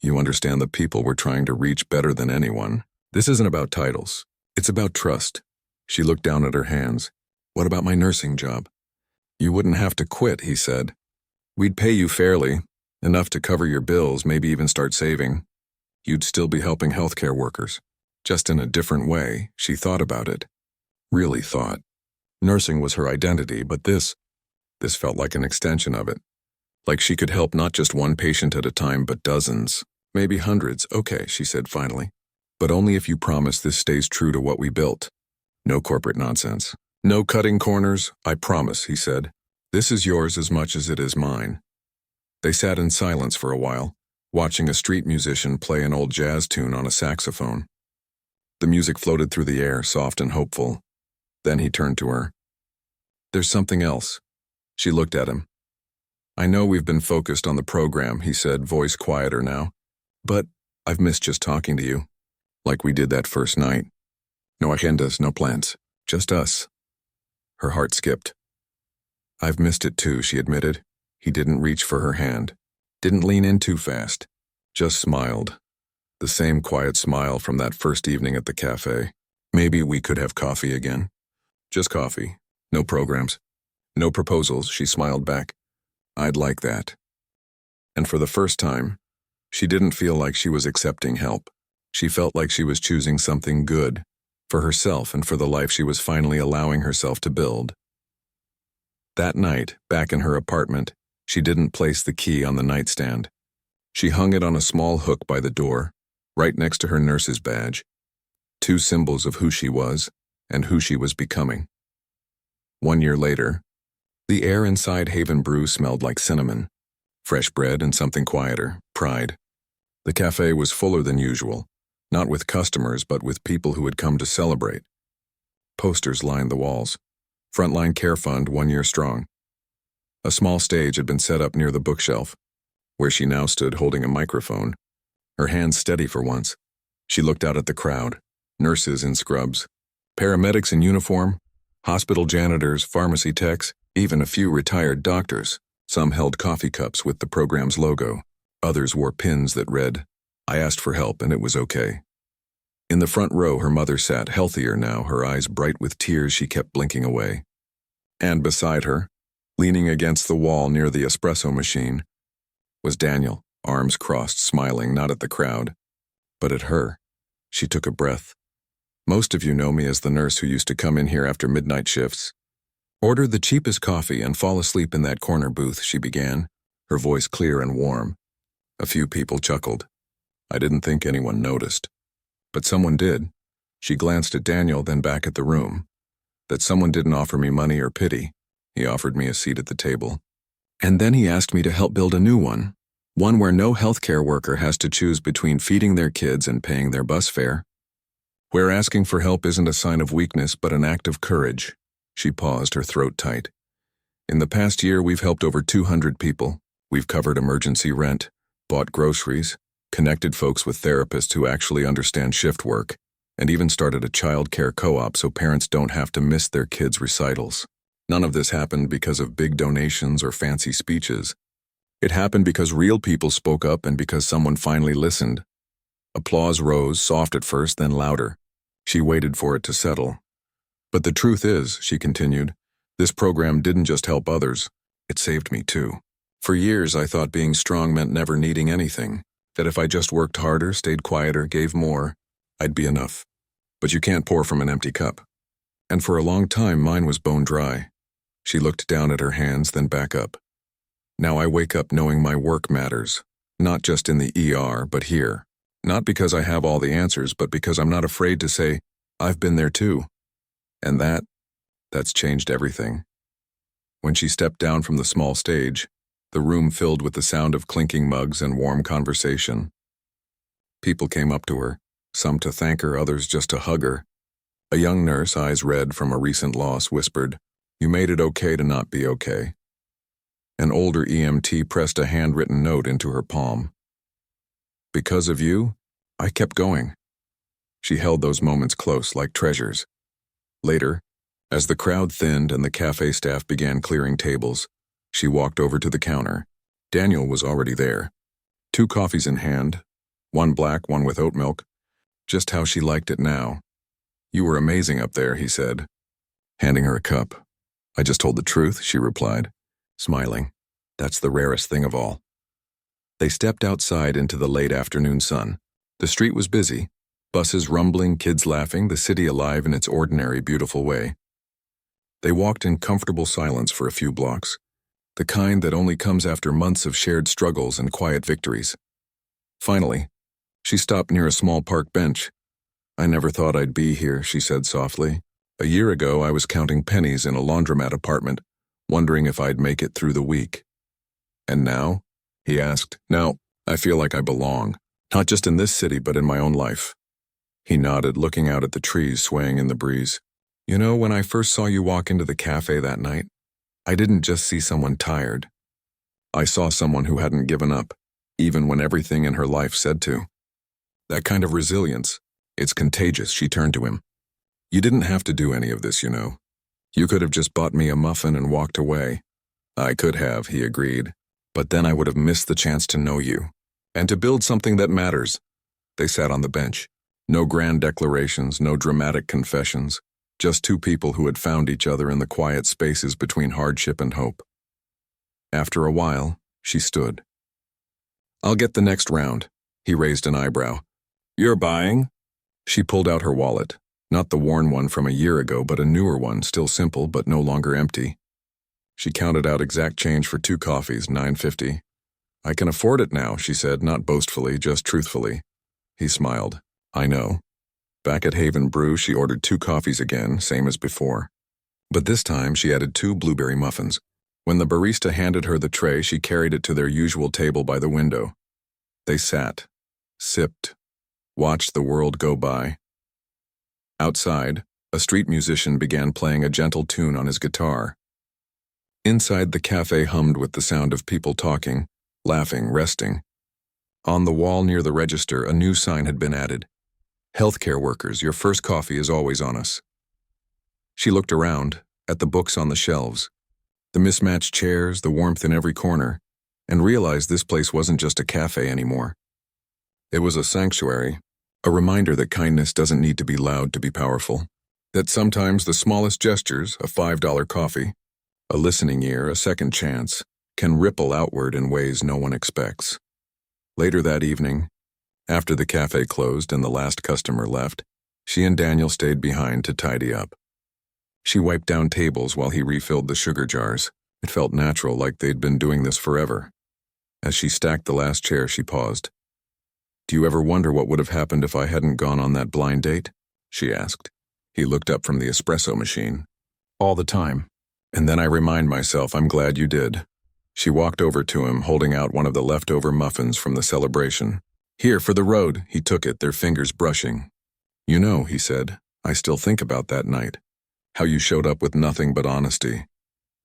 You understand the people we're trying to reach better than anyone. This isn't about titles. It's about trust. She looked down at her hands. What about my nursing job? You wouldn't have to quit, he said. We'd pay you fairly, enough to cover your bills, maybe even start saving. You'd still be helping healthcare workers. Just in a different way, she thought about it. Really thought. Nursing was her identity, but this felt like an extension of it. Like she could help not just one patient at a time, but dozens, maybe hundreds. Okay, she said finally. But only if you promise this stays true to what we built. No corporate nonsense. No cutting corners, I promise, he said. This is yours as much as it is mine. They sat in silence for a while, watching a street musician play an old jazz tune on a saxophone. The music floated through the air, soft and hopeful. Then he turned to her. There's something else. She looked at him. I know we've been focused on the program, he said, voice quieter now. But I've missed just talking to you. Like we did that first night. No agendas, no plans. Just us. Her heart skipped. I've missed it too, she admitted. He didn't reach for her hand, didn't lean in too fast, just smiled. The same quiet smile from that first evening at the cafe. Maybe we could have coffee again. Just coffee. No programs. No proposals, she smiled back. I'd like that. And for the first time, she didn't feel like she was accepting help. She felt like she was choosing something good, for herself and for the life she was finally allowing herself to build. That night, back in her apartment, she didn't place the key on the nightstand. She hung it on a small hook by the door, right next to her nurse's badge. Two symbols of who she was and who she was becoming. 1 year later, the air inside Haven Brew smelled like cinnamon, fresh bread and something quieter, pride. The cafe was fuller than usual, not with customers but with people who had come to celebrate. Posters lined the walls. Frontline Care Fund 1 year strong. A small stage had been set up near the bookshelf, where she now stood holding a microphone, her hands steady for once. She looked out at the crowd, nurses in scrubs, paramedics in uniform, hospital janitors, pharmacy techs, even a few retired doctors. Some held coffee cups with the program's logo. Others wore pins that read, "I asked for help and it was okay." In the front row, her mother sat, healthier now, her eyes bright with tears she kept blinking away. And beside her, leaning against the wall near the espresso machine, was Daniel, arms crossed, smiling not at the crowd, but at her. She took a breath. Most of you know me as the nurse who used to come in here after midnight shifts. Order the cheapest coffee and fall asleep in that corner booth, she began, her voice clear and warm. A few people chuckled. I didn't think anyone noticed. But someone did. She glanced at Daniel, then back at the room. That someone didn't offer me money or pity. He offered me a seat at the table. And then he asked me to help build a new one where no healthcare worker has to choose between feeding their kids and paying their bus fare. Where asking for help isn't a sign of weakness but an act of courage. She paused, her throat tight. In the past year, we've helped over 200 people. We've covered emergency rent, bought groceries, connected folks with therapists who actually understand shift work, and even started a child care co-op so parents don't have to miss their kids' recitals. None of this happened because of big donations or fancy speeches. It happened because real people spoke up and because someone finally listened. Applause rose, soft at first, then louder. She waited for it to settle. But the truth is, she continued, this program didn't just help others, it saved me too. For years I thought being strong meant never needing anything, that if I just worked harder, stayed quieter, gave more, I'd be enough. But you can't pour from an empty cup. And for a long time mine was bone dry. She looked down at her hands, then back up. Now I wake up knowing my work matters, not just in the ER, but here. Not because I have all the answers, but because I'm not afraid to say, I've been there too. And that's changed everything. When she stepped down from the small stage, the room filled with the sound of clinking mugs and warm conversation. People came up to her, some to thank her, others just to hug her. A young nurse, eyes red from a recent loss, whispered, "You made it okay to not be okay." An older EMT pressed a handwritten note into her palm. Because of you, I kept going. She held those moments close, like treasures. Later, as the crowd thinned and the cafe staff began clearing tables, she walked over to the counter. Daniel was already there. 2 coffees in hand, one black, one with oat milk, just how she liked it now. You were amazing up there, he said, handing her a cup. I just told the truth, she replied, smiling. That's the rarest thing of all. They stepped outside into the late afternoon sun. The street was busy, buses rumbling, kids laughing, the city alive in its ordinary, beautiful way. They walked in comfortable silence for a few blocks, the kind that only comes after months of shared struggles and quiet victories. Finally, she stopped near a small park bench. I never thought I'd be here, she said softly. A year ago, I was counting pennies in a laundromat apartment, wondering if I'd make it through the week. And now? He asked. Now, I feel like I belong, not just in this city, but in my own life. He nodded, looking out at the trees swaying in the breeze. You know, when I first saw you walk into the cafe that night, I didn't just see someone tired. I saw someone who hadn't given up, even when everything in her life said to. That kind of resilience, it's contagious, she turned to him. You didn't have to do any of this, you know. You could have just bought me a muffin and walked away. I could have, he agreed, but then I would have missed the chance to know you and to build something that matters. They sat on the bench. No grand declarations, no dramatic confessions, just two people who had found each other in the quiet spaces between hardship and hope. After a while, she stood. I'll get the next round. He raised an eyebrow. You're buying? She pulled out her wallet, not the worn one from a year ago, but a newer one, still simple but no longer empty. She counted out exact change for 2 coffees, $9.50. I can afford it now, she said, not boastfully, just truthfully. He smiled. I know. Back at Haven Brew, she ordered 2 coffees again, same as before. But this time, she added 2 blueberry muffins. When the barista handed her the tray, she carried it to their usual table by the window. They sat, sipped, watched the world go by. Outside, a street musician began playing a gentle tune on his guitar. Inside, the cafe hummed with the sound of people talking, laughing, resting. On the wall near the register, a new sign had been added. Healthcare workers, your first coffee is always on us. She looked around, at the books on the shelves, the mismatched chairs, the warmth in every corner, and realized this place wasn't just a cafe anymore. It was a sanctuary, a reminder that kindness doesn't need to be loud to be powerful, that sometimes the smallest gestures, a $5 coffee, a listening ear, a second chance, can ripple outward in ways no one expects. Later that evening, after the cafe closed and the last customer left, she and Daniel stayed behind to tidy up. She wiped down tables while he refilled the sugar jars. It felt natural, like they'd been doing this forever. As she stacked the last chair, she paused. Do you ever wonder what would have happened if I hadn't gone on that blind date? She asked. He looked up from the espresso machine. All the time. And then I remind myself I'm glad you did. She walked over to him, holding out one of the leftover muffins from the celebration. Here, for the road. He took it, their fingers brushing. You know, he said, I still think about that night. How you showed up with nothing but honesty.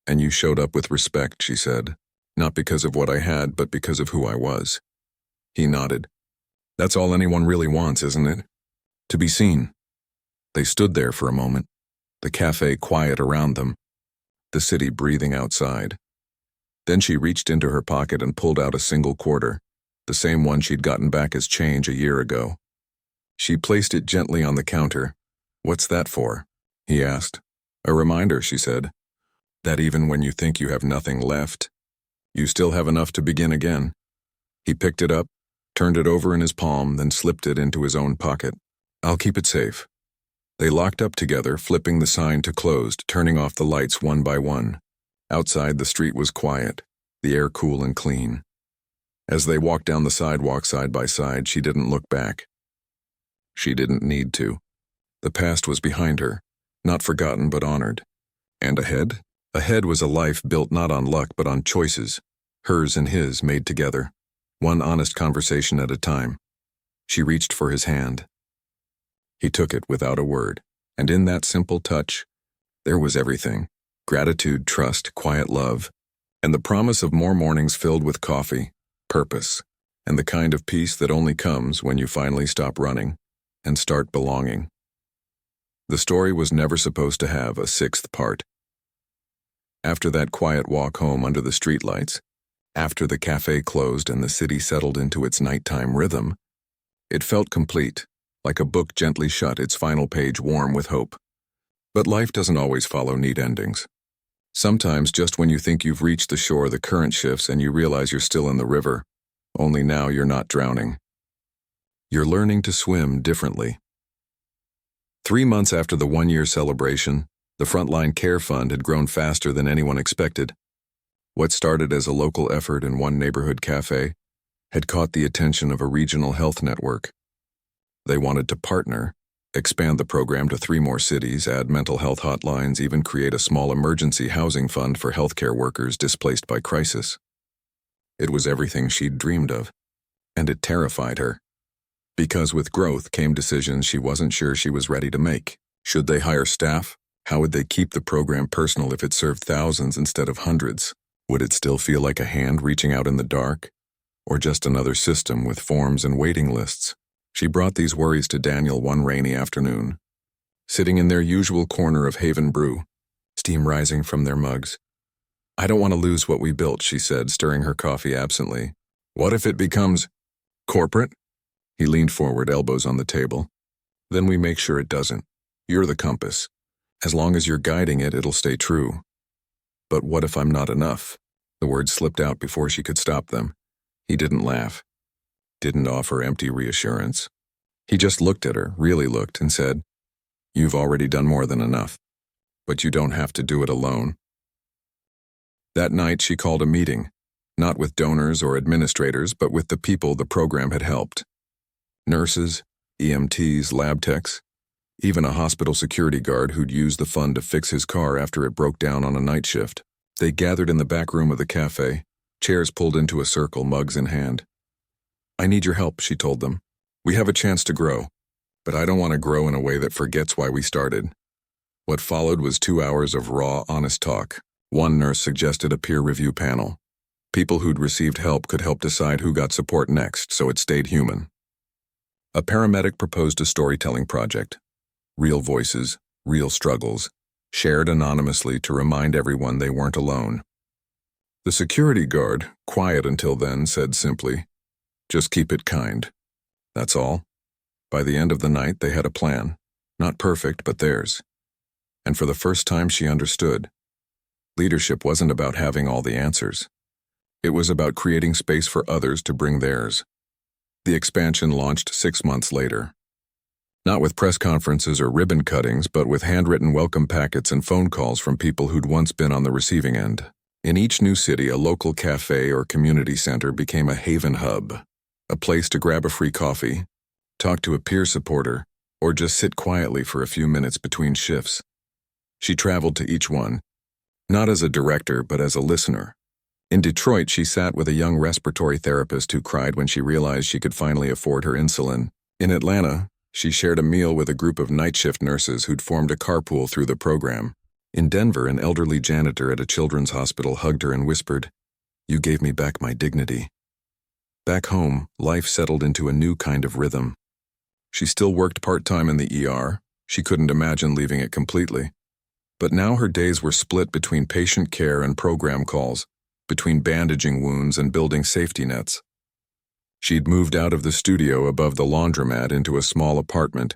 And you showed up with respect, she said. Not because of what I had, but because of who I was. He nodded. That's all anyone really wants, isn't it? To be seen. They stood there for a moment, the cafe quiet around them, the city breathing outside. Then she reached into her pocket and pulled out a single quarter, the same one she'd gotten back as change a year ago. She placed it gently on the counter. What's that for? He asked. A reminder, she said, that even when you think you have nothing left, you still have enough to begin again. He picked it up, turned it over in his palm, then slipped it into his own pocket. I'll keep it safe. They locked up together, flipping the sign to closed, turning off the lights one by one. Outside, the street was quiet, the air cool and clean. As they walked down the sidewalk side by side, she didn't look back. She didn't need to. The past was behind her, not forgotten but honored. And ahead? Ahead was a life built not on luck but on choices, hers and his made together, one honest conversation at a time. She reached for his hand. He took it without a word, and in that simple touch, there was everything: gratitude, trust, quiet love, and the promise of more mornings filled with coffee, purpose, and the kind of peace that only comes when you finally stop running and start belonging. The story was never supposed to have a 6th part. After that quiet walk home under the streetlights, after the cafe closed and the city settled into its nighttime rhythm, it felt complete, like a book gently shut, its final page warm with hope. But life doesn't always follow neat endings. Sometimes just when you think you've reached the shore, the current shifts and you realize you're still in the river, only now you're not drowning. You're learning to swim differently. 3 months after the 1-year celebration, the Frontline Care Fund had grown faster than anyone expected. What started as a local effort in one neighborhood cafe had caught the attention of a regional health network. They wanted to partner, expand the program to 3 more cities, add mental health hotlines, even create a small emergency housing fund for healthcare workers displaced by crisis. It was everything she'd dreamed of, and it terrified her. Because with growth came decisions she wasn't sure she was ready to make. Should they hire staff? How would they keep the program personal if it served thousands instead of hundreds? Would it still feel like a hand reaching out in the dark? Or just another system with forms and waiting lists? She brought these worries to Daniel one rainy afternoon. Sitting in their usual corner of Haven Brew, steam rising from their mugs. I don't want to lose what we built, she said, stirring her coffee absently. What if it becomes corporate? He leaned forward, elbows on the table. Then we make sure it doesn't. You're the compass. As long as you're guiding it, it'll stay true. But what if I'm not enough? The words slipped out before she could stop them. He didn't laugh. Didn't offer empty reassurance. He just looked at her, really looked, and said, You've already done more than enough. But you don't have to do it alone. That night she called a meeting, not with donors or administrators, but with the people the program had helped. Nurses, EMTs, lab techs, even a hospital security guard who'd used the fund to fix his car after it broke down on a night shift. They gathered in the back room of the cafe, chairs pulled into a circle, mugs in hand. I need your help, she told them. We have a chance to grow, but I don't want to grow in a way that forgets why we started. What followed was 2 hours of raw, honest talk. One nurse suggested a peer review panel. People who'd received help could help decide who got support next, so it stayed human. A paramedic proposed a storytelling project. Real voices, real struggles, shared anonymously to remind everyone they weren't alone. The security guard, quiet until then, said simply, Just keep it kind. That's all. By the end of the night, they had a plan. Not perfect, but theirs. And for the first time, she understood. Leadership wasn't about having all the answers. It was about creating space for others to bring theirs. The expansion launched 6 months later. Not with press conferences or ribbon cuttings, but with handwritten welcome packets and phone calls from people who'd once been on the receiving end. In each new city, a local cafe or community center became a haven hub, a place to grab a free coffee, talk to a peer supporter, or just sit quietly for a few minutes between shifts. She traveled to each one, not as a director, but as a listener. In Detroit, she sat with a young respiratory therapist who cried when she realized she could finally afford her insulin. In Atlanta, she shared a meal with a group of night shift nurses who'd formed a carpool through the program. In Denver, an elderly janitor at a children's hospital hugged her and whispered, You gave me back my dignity. Back home, life settled into a new kind of rhythm. She still worked part-time in the ER. She couldn't imagine leaving it completely. But now her days were split between patient care and program calls, between bandaging wounds and building safety nets. She'd moved out of the studio above the laundromat into a small apartment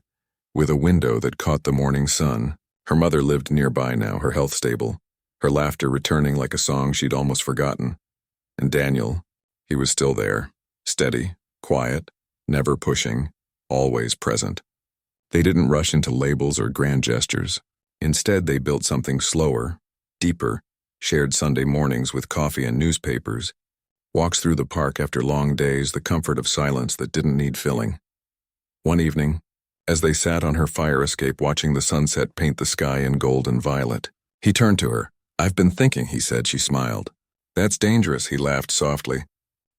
with a window that caught the morning sun. Her mother lived nearby now, her health stable, her laughter returning like a song she'd almost forgotten. And Daniel, he was still there, steady, quiet, never pushing, always present. They didn't rush into labels or grand gestures. Instead, they built something slower, deeper, shared Sunday mornings with coffee and newspapers, walks through the park after long days, the comfort of silence that didn't need filling. One evening, as they sat on her fire escape watching the sunset paint the sky in gold and violet, he turned to her. I've been thinking, he said. She smiled. That's dangerous, he laughed softly.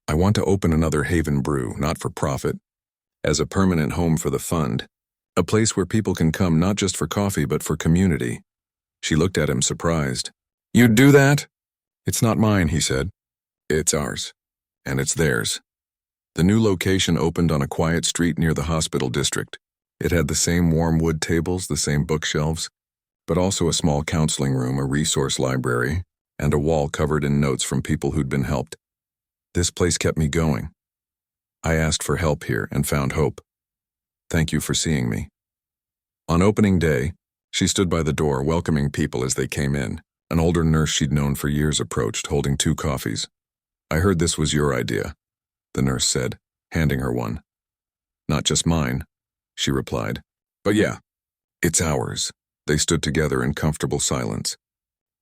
I want to open another Haven Brew, not for profit, as a permanent home for the fund, a place where people can come not just for coffee but for community. She looked at him surprised. You'd do that? It's not mine, he said. It's ours. And it's theirs. The new location opened on a quiet street near the hospital district. It had the same warm wood tables, the same bookshelves, but also a small counseling room, a resource library, and a wall covered in notes from people who'd been helped. This place kept me going. I asked for help here and found hope. Thank you for seeing me. On opening day, she stood by the door welcoming people as they came in. An older nurse she'd known for years approached, holding 2 coffees. I heard this was your idea, the nurse said, handing her one. Not just mine, she replied. But yeah, it's ours. They stood together in comfortable silence,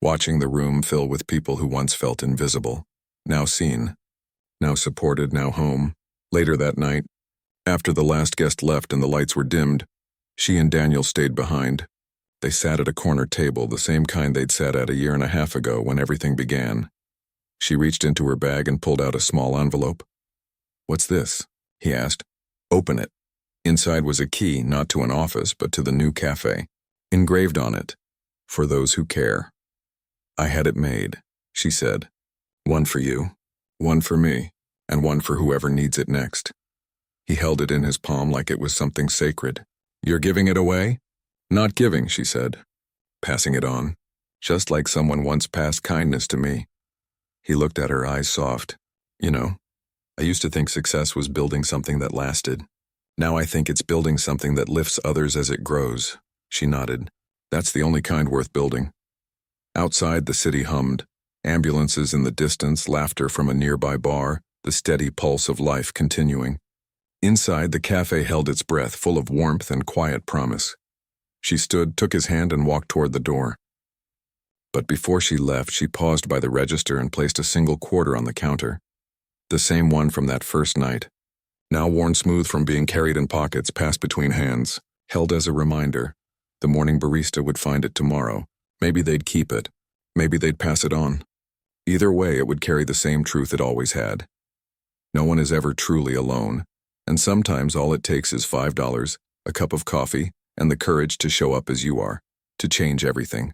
watching the room fill with people who once felt invisible, now seen, now supported, now home. Later that night, after the last guest left and the lights were dimmed, she and Daniel stayed behind. They sat at a corner table, the same kind they'd sat at a year and a half ago when everything began. She reached into her bag and pulled out a small envelope. What's this? He asked. Open it. Inside was a key, not to an office, but to the new cafe. Engraved on it, for those who care. I had it made, she said. One for you, one for me, and one for whoever needs it next. He held it in his palm like it was something sacred. You're giving it away? Not giving, she said. Passing it on, just like someone once passed kindness to me. He looked at her, eyes soft. You know, I used to think success was building something that lasted. Now I think it's building something that lifts others as it grows. She nodded. That's the only kind worth building. Outside, the city hummed. Ambulances in the distance, laughter from a nearby bar, the steady pulse of life continuing. Inside, the cafe held its breath, full of warmth and quiet promise. She stood, took his hand, and walked toward the door. But before she left, she paused by the register and placed a single quarter on the counter. The same one from that first night. Now worn smooth from being carried in pockets, passed between hands, held as a reminder. The morning barista would find it tomorrow. Maybe they'd keep it. Maybe they'd pass it on. Either way, it would carry the same truth it always had. No one is ever truly alone, and sometimes all it takes is $5, a cup of coffee, and the courage to show up as you are, to change everything.